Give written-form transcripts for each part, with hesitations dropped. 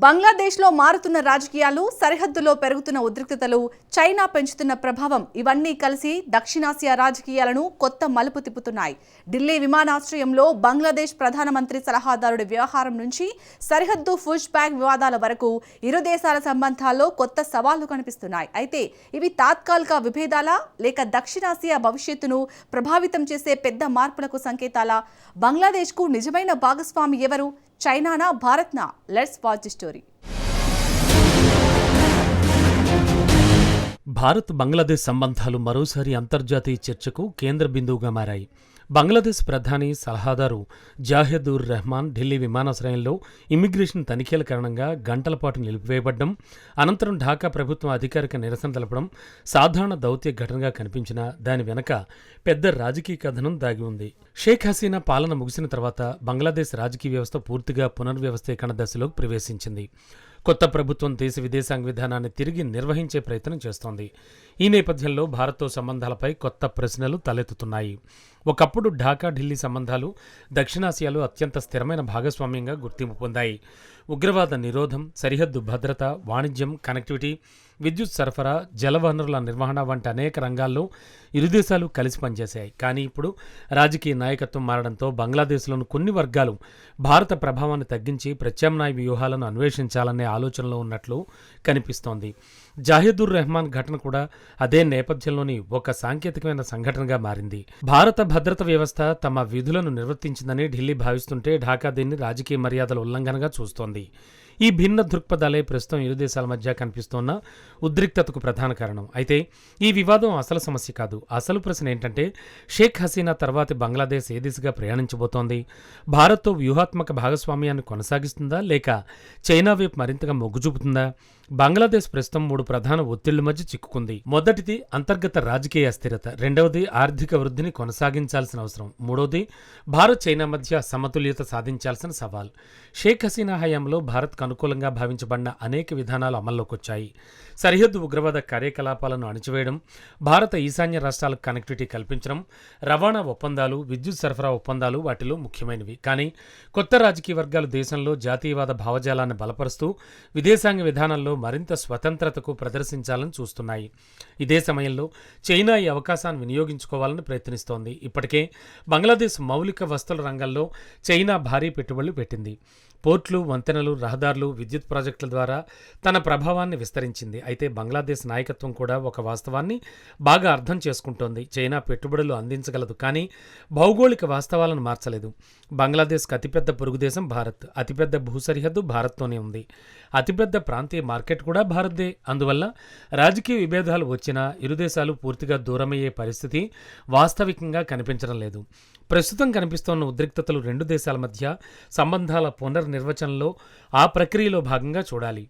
బంగ్లాదేశ్లో మారుతున్న రాజకీయాలు, సరిహద్దులో పెరుగుతున్న ఉద్రిక్తతలు, చైనా పెంచుతున్న ప్రభావం ఇవన్నీ కలిసి దక్షిణాసియా రాజకీయాలను కొత్త మలుపు తిప్పుతున్నాయి. ఢిల్లీ విమానాశ్రయంలో బంగ్లాదేశ్ ప్రధానమంత్రి సలహాదారుడి వ్యవహారం నుంచి సరిహద్దు పుష్ బ్యాక్ వివాదాల వరకు ఇరు దేశాల సంబంధాల్లో కొత్త సవాళ్లు కనిపిస్తున్నాయి. అయితే ఇవి తాత్కాలిక విభేదాలా లేక దక్షిణాసియా భవిష్యత్తును ప్రభావితం చేసే పెద్ద మార్పులకు సంకేతాలా? బంగ్లాదేశ్కు నిజమైన భాగస్వామి ఎవరు? చైనానా, భారత్నా? Let's watch the story. Bharat Bangladesh సంబంధాలు మరోసారి అంతర్జాతీయ చర్చకు కేంద్ర బిందువుగా మారాయి. బంగ్లాదేశ్ ప్రధాని సలహాదారు జాహెద్ ఉర్ రెహమాన్ ఢిల్లీ విమానాశ్రయంలో ఇమ్మిగ్రేషన్ తనిఖీల కారణంగా గంటల పాటు నిలిపివేయబడ్డం, అనంతరం ఢాకా ప్రభుత్వం అధికారిక నిరసన తెలపడం సాధారణ దౌత్య ఘటనగా కనిపించినా దాని వెనక పెద్ద రాజకీయ కథనం దాగి ఉంది. షేక్ హసీనా పాలన ముగిసిన తర్వాత బంగ్లాదేశ్ రాజకీయ వ్యవస్థ పూర్తిగా పునర్వ్యవస్థీకరణ దశలోకి ప్రవేశించింది. కొత్త ప్రభుత్వం దేశ విదేశాంగ విధానాన్ని తిరిగి నిర్వహించే ప్రయత్నం చేస్తోంది. ఈ నేపథ్యంలో భారత్తో సంబంధాలపై కొత్త ప్రశ్నలు తలెత్తుతున్నాయి. ఒకప్పుడు ఢాకా ఢిల్లీ సంబంధాలు దక్షిణాసియాలో అత్యంత స్థిరమైన భాగస్వామ్యంగా గుర్తింపు పొందాయి. ఉగ్రవాద నిరోధం, సరిహద్దు భద్రత, వాణిజ్యం, కనెక్టివిటీ, విద్యుత్ సరఫరా, జలవనరుల నిర్వహణ వంటి అనేక రంగాల్లో ఇరు దేశాలు కలిసి పనిచేశాయి. కానీ ఇప్పుడు రాజకీయ నాయకత్వం మారడంతో బంగ్లాదేశ్లోని కొన్ని వర్గాలు భారత ప్రభావాన్ని తగ్గించి ప్రత్యామ్నాయ వ్యూహాలను అన్వేషించాలనే ఆలోచనలో ఉన్నట్లు కనిపిస్తోంది. జాహెద్ ఉర్ రెహమాన్ ఘటన కూడా అదే నేపథ్యంలోని ఒక సాంకేతికమైన సంఘటనగా మారింది. భారత భద్రత వ్యవస్థ తమ విధులను నిర్వర్తించిందని ఢిల్లీ భావిస్తుంటే ఢాకా దీన్ని రాజకీయ మర్యాదల ఉల్లంఘనగా చూస్తోంది. ఈ భిన్న దృక్పథాలే ప్రస్తుతం ఇరు దేశాల మధ్య కనిపిస్తోన్న ఉద్రిక్తతకు ప్రధాన కారణం. అయితే ఈ వివాదం అసలు సమస్య కాదు. అసలు ప్రశ్న ఏంటంటే, షేక్ హసీనా తర్వాతి బంగ్లాదేశ్ ఏ దిశగా ప్రయాణించబోతోంది? భారత్తో వ్యూహాత్మక భాగస్వామ్యాన్ని కొనసాగిస్తుందా లేక చైనా వైపు మరింతగా మొగ్గు చూపుతుందా? బంగ్లాదేశ్ ప్రస్తుతం 3 ప్రధాన ఒత్తిళ్ల మధ్య చిక్కుకుంది. మొదటిది అంతర్గత రాజకీయ అస్థిరత, రెండవది ఆర్థిక వృద్ధిని కొనసాగించాల్సిన అవసరం, మూడవది భారత్ చైనా మధ్య సమతుల్యత సాధించాల్సిన సవాల్. షేక్ హసీనా హయాంలో భారత్కు అనుకూలంగా భావించబడిన అనేక విధానాలు అమల్లోకి వచ్చాయి. సరిహద్దు ఉగ్రవాద కార్యకలాపాలను అణిచివేయడం, భారత ఈశాన్య రాష్ట్రాలకు కనెక్టివిటీ కల్పించడం, రవాణా ఒప్పందాలు, విద్యుత్ సరఫరా ఒప్పందాలు వాటిలో ముఖ్యమైనవి. కానీ కొత్త రాజకీయ వర్గాలు దేశంలో జాతీయవాద భావజాలాన్ని బలపరుస్తూ విదేశాంగ విధానంలో మరింత స్వతంత్రతకు ప్రదర్శించాలని చూస్తున్నాయి. ఇదే సమయంలో చైనా ఈ అవకాశాన్ని వినియోగించుకోవాలని ప్రయత్నిస్తోంది. ఇప్పటికే బంగ్లాదేశ్ మౌలిక వస్తువుల రంగంలో చైనా భారీ పెట్టుబడులు పెట్టింది. పోర్ట్లు, వంతెనలు, రహదారులు, విద్యుత్ ప్రాజెక్టుల ద్వారా తన ప్రభావాన్ని విస్తరించింది. అయితే బంగ్లాదేశ్ నాయకత్వం కూడా ఒక వాస్తవాన్ని బాగా అర్థం చేసుకుంటోంది. చైనా పెట్టుబడులు అందించగలదు, కానీ భౌగోళిక వాస్తవాలను మార్చలేదు. బంగ్లాదేశ్కు అతిపెద్ద పొరుగు దేశం భారత్, అతిపెద్ద భూసరిహద్దు భారత్తోనే ఉంది, అతిపెద్ద ప్రాంతీయ మార్కెట్ కూడా భారత్దే. అందువల్ల రాజకీయ విభేదాలు వచ్చినా ఇరు దేశాలు పూర్తిగా దూరమయ్యే పరిస్థితి వాస్తవికంగా కనిపించడం లేదు. ప్రస్తుతం కనిపిస్తోన్న ఉద్రిక్తతలు రెండు దేశాల మధ్య సంబంధాల పునర్నిర్వచనంలో ఆ ప్రక్రియలో భాగంగా చూడాలి.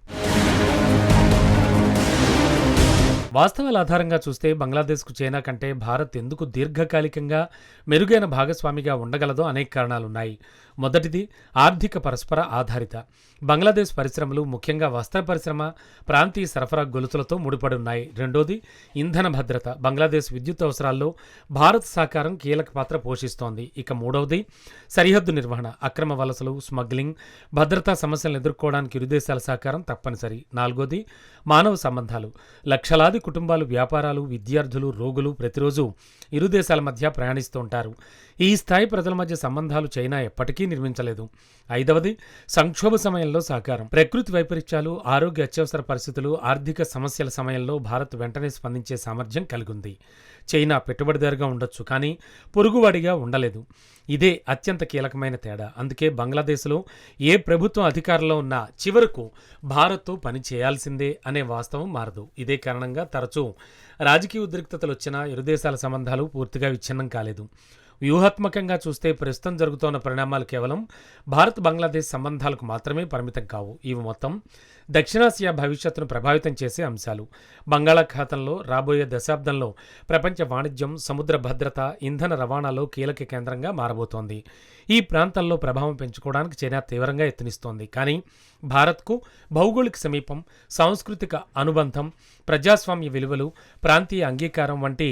వాస్తవాల ఆధారంగా చూస్తే బంగ్లాదేశ్కు చైనా కంటే భారత్ ఎందుకు దీర్ఘకాలికంగా మెరుగైన భాగస్వామిగా ఉండగలదో అనేక కారణాలున్నాయి. మొదటిది ఆర్థిక పరస్పర ఆధారిత. బంగ్లాదేశ్ పరిశ్రమలు, ముఖ్యంగా వస్త్ర పరిశ్రమ, ప్రాంతీయ సరఫరా గొలుసులతో ముడిపడి ఉన్నాయి. రెండోది ఇంధన భద్రత. బంగ్లాదేశ్ విద్యుత్ అవసరాల్లో భారత్ సహకారం కీలక పాత్ర పోషిస్తోంది. ఇక మూడవది సరిహద్దు నిర్వహణ. అక్రమ వలసలు, స్మగ్లింగ్, భద్రతా సమస్యలను ఎదుర్కోవడానికి ఇరు దేశాల సహకారం తప్పనిసరి. నాలుగోది మానవ సంబంధాలు. లక్షలాది కుటుంబాలు, వ్యాపారాలు, విద్యార్థులు, రోగులు ప్రతిరోజు ఇరు దేశాల మధ్య ప్రయాణిస్తూ ఉంటారు. ఈ స్థాయి ప్రజల మధ్య సంబంధాలు చైనా ఎప్పటికీ నిర్మించలేదు. ఐదవది సంక్షోభ సమయంలో సహకారం. ప్రకృతి వైపరీత్యాలు, ఆరోగ్య అత్యవసర పరిస్థితులు, ఆర్థిక సమస్యల సమయంలో భారత్ వెంటనే స్పందించే సామర్థ్యం కలిగి ఉంది. చైనా పెట్టుబడిదారుగా ఉండొచ్చు, కానీ పొరుగువాడిగా ఉండలేదు. ఇదే అత్యంత కీలకమైన తేడా. అందుకే బంగ్లాదేశ్లో ఏ ప్రభుత్వం అధికారంలో ఉన్నా చివరకు భారత్తో పని చేయాల్సిందే అనే వాస్తవం మారదు. ఇదే కారణంగా తరచూ రాజకీయ ఉద్రిక్తతలు వచ్చినా ఇరు దేశాల సంబంధాలు పూర్తిగా విచ్ఛిన్నం కాలేదు. వ్యూహాత్మకంగా చూస్తే ప్రస్తుతం జరుగుతున్న పరిణామాలు కేవలం భారత్ బంగ్లాదేశ్ సంబంధాలకు మాత్రమే పరిమితం కావు. ఇవి మొత్తం దక్షిణాసియా భవిష్యత్తును ప్రభావితం చేసే అంశాలు. బంగాళాఖాతంలో రాబోయే దశాబ్దంలో ప్రపంచ వాణిజ్యం, సముద్ర భద్రత, ఇంధన రవాణాలో కీలక కేంద్రంగా మారబోతోంది. ఈ ప్రాంతంలో ప్రభావం పెంచుకోవడానికి చైనా తీవ్రంగా యత్నిస్తోంది. కానీ భారత్కు భౌగోళిక సమీపం, సాంస్కృతిక అనుబంధం, ప్రజాస్వామ్య విలువలు, ప్రాంతీయ అంగీకారం వంటి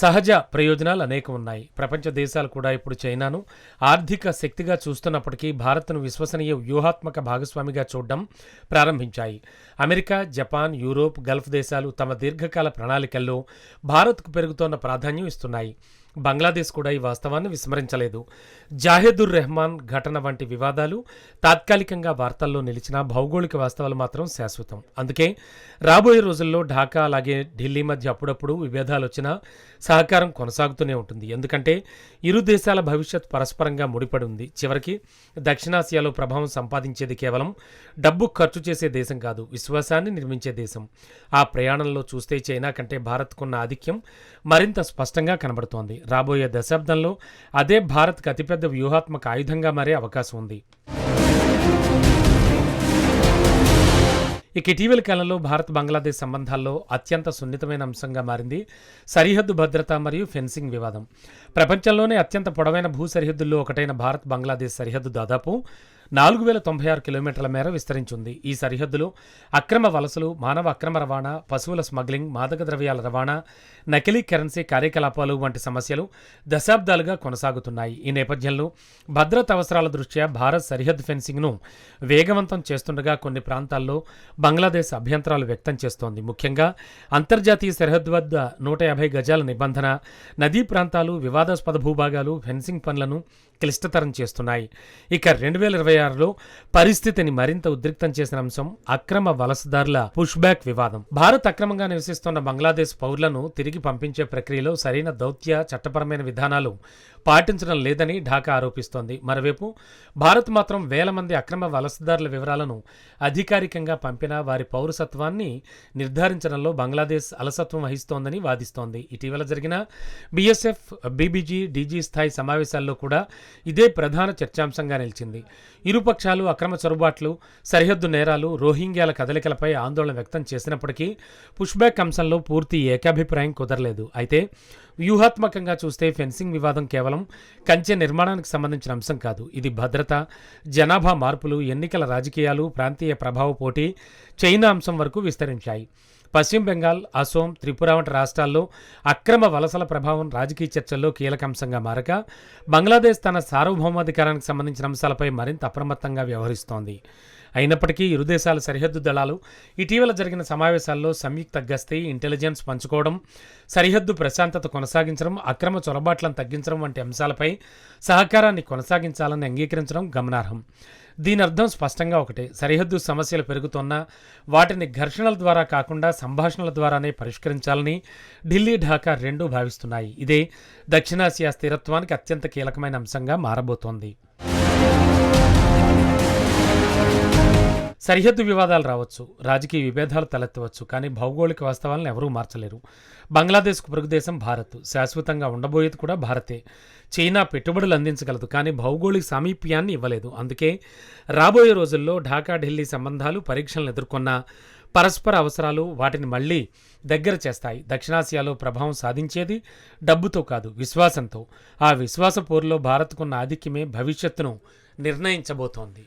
సహజ ప్రయోజనాలు అనేకం ఉన్నాయి. ప్రపంచ దేశాలు కూడా ఇప్పుడు చైనాను ఆర్థిక శక్తిగా చూస్తున్నప్పటికీ భారత్ను విశ్వసనీయ వ్యూహాత్మక భాగస్వామిగా చూడడం ప్రారంభించాయి. అమెరికా, జపాన్, యూరోప్, గల్ఫ్ దేశాలు తమ దీర్ఘకాల ప్రణాళికల్లో భారత్కు పెరుగుతోన్న ప్రాధాన్యం ఇస్తున్నాయి. బంగ్లాదేశ్ కూడా ఈ వాస్తవాన్ని విస్మరించలేదు. జాహెదుర్ రెహమాన్ ఘటన వంటి వివాదాలు తాత్కాలికంగా వార్తల్లో నిలిచినా భౌగోళిక వాస్తవాలు మాత్రం శాశ్వతం. అందుకే రాబోయే రోజుల్లో ఢాకా అలాగే ఢిల్లీ మధ్య అప్పుడప్పుడు విభేదాలు వచ్చినా సహకారం కొనసాగుతూనే ఉంటుంది. ఎందుకంటే ఇరు దేశాల భవిష్యత్ పరస్పరంగా ముడిపడి ఉంది. చివరికి దక్షిణాసియాలో ప్రభావం సంపాదించేది కేవలం డబ్బు ఖర్చు చేసే దేశం కాదు, విశ్వాసాన్ని నిర్మించే దేశం. ఆ ప్రయాణంలో చూస్తే చైనా కంటే భారత్కున్న ఆధిక్యం మరింత స్పష్టంగా కనబడుతోంది. రాబోయే దశాబ్దంలో అదే భారత్కు అతిపెద్ద వ్యూహాత్మక ఆయుధంగా మారే అవకాశం ఉంది. ఇక ఇటీవలి కాలంలో భారత్ బంగ్లాదేశ్ సంబంధాల్లో అత్యంత సున్నితమైన అంశంగా మారింది సరిహద్దు భద్రత మరియు ఫెన్సింగ్ వివాదం. ప్రపంచంలోనే అత్యంత పొడవైన భూ సరిహద్దుల్లో ఒకటైన భారత్ బంగ్లాదేశ్ సరిహద్దు దాదాపు 4096 కిలోమీటర్ల మేర విస్తరించింది. ఈ సరిహద్దులో అక్రమ వలసలు, మానవ అక్రమ రవాణా, పశువుల స్మగ్లింగ్, మాదక ద్రవ్యాల రవాణా, నకిలీ కరెన్సీ కార్యకలాపాలు వంటి సమస్యలు దశాబ్దాలుగా కొనసాగుతున్నాయి. ఈ నేపథ్యంలో భద్రతా అవసరాల దృష్ట్యా భారత్ సరిహద్దు ఫెన్సింగ్ను వేగవంతం చేస్తుండగా కొన్ని ప్రాంతాల్లో బంగ్లాదేశ్ అభ్యంతరాలు వ్యక్తం చేస్తోంది. ముఖ్యంగా అంతర్జాతీయ సరిహద్దు వద్ద 150 గజాల నిబంధన, నదీ ప్రాంతాలు, వివాదాస్పద భూభాగాలు ఫెన్సింగ్ పనులను క్లిష్టతరం చేస్తున్నాయి. ఇక 2026లో పరిస్థితిని మరింత ఉద్రిక్తం చేసిన అంశం అక్రమ వలసదారుల పుష్బ్యాక్ వివాదం. భారత్ అక్రమంగా నివసిస్తున్న బంగ్లాదేశ్ పౌరులను తిరిగి పంపించే ప్రక్రియలో సరైన దౌత్య, చట్టపరమైన విధానాలు పాటించడం లేదని ఢాకా ఆరోపిస్తోంది. మరోవైపు భారత్ మాత్రం వేల మంది అక్రమ వలసదారుల వివరాలను అధికారికంగా పంపినా వారి పౌరసత్వాన్ని నిర్ధారించడంలో బంగ్లాదేశ్ అలసత్వం వహిస్తోందని వాదిస్తోంది. ఇటీవల జరిగిన బీఎస్ఎఫ్, బీబీజీ, డీజీ స్థాయి సమావేశాల్లో కూడా ఇదే ప్రధాన చర్చాంశంగా నిలిచింది. ఇరుపక్షాలు అక్రమ చొరబాట్లు, సరిహద్దు నేరాలు, రోహింగ్యాల కదలికలపై ఆందోళన వ్యక్తం చేసినప్పటికీ పుష్బ్యాక్ అంశంలో పూర్తి ఏకాభిప్రాయం కుదరలేదు. అయితే వ్యూహాత్మకంగా చూస్తే ఫెన్సింగ్ వివాదం కేవలం కంచె నిర్మాణానికి సంబంధించిన అంశం కాదు. ఇది భద్రత, జనాభా మార్పులు, ఎన్నికల రాజకీయాలు, ప్రాంతీయ ప్రభావ పోటీ, చైనా అంశం వరకు విస్తరించాయి. పశ్చిమ బెంగాల్, అసోం, త్రిపుర వంటి రాష్ట్రాల్లో అక్రమ వలసల ప్రభావం రాజకీయ చర్చల్లో కీలక అంశంగా మారక బంగ్లాదేశ్ తన సార్వభౌమాధికారానికి సంబంధించిన అంశాలపై మరింత అప్రమత్తంగా వ్యవహరిస్తోంది. అయినప్పటికీ ఇరు దేశాల సరిహద్దు దళాలు ఇటీవల జరిగిన సమావేశాల్లో సంయుక్త గస్తీ, ఇంటెలిజెన్స్ పంచుకోవడం, సరిహద్దు ప్రశాంతత కొనసాగించడం, అక్రమ చొరబాట్లను తగ్గించడం వంటి అంశాలపై సహకారాన్ని కొనసాగించాలని అంగీకరించడం గమనార్హం. దీని అర్థం స్పష్టంగా ఒకటే: సరిహద్దు సమస్యలు పెరుగుతున్నా వాటిని ఘర్షణల ద్వారా కాకుండా సంభాషణల ద్వారానే పరిష్కరించాలని ఢిల్లీ, ఢాకా రెండూ భావిస్తున్నాయి. ఇదే దక్షిణాసియా స్థిరత్వానికి అత్యంత కీలకమైన అంశంగా మారబోతోంది. సరిహద్దు వివాదాలు రావచ్చు, రాజకీయ విభేదాలు తలెత్తవచ్చు, కానీ భౌగోళిక వాస్తవాలను ఎవరూ మార్చలేరు. బంగ్లాదేశ్కు పొరుగు దేశం భారత్, శాశ్వతంగా ఉండబోయేది కూడా భారతే. చైనా పెట్టుబడులు అందించగలదు, కానీ భౌగోళిక సామీప్యాన్ని ఇవ్వలేదు. అందుకే రాబోయే రోజుల్లో ఢాకా, ఢిల్లీ సంబంధాలు పరీక్షలను ఎదుర్కొన్న పరస్పర అవసరాలు వాటిని మళ్లీ దగ్గర చేస్తాయి. దక్షిణాసియాలో ప్రభావం సాధించేది డబ్బుతో కాదు, విశ్వాసంతో. ఆ విశ్వాస పోరులో భారత్కున్న ఆధిక్యమే భవిష్యత్తును నిర్ణయించబోతోంది.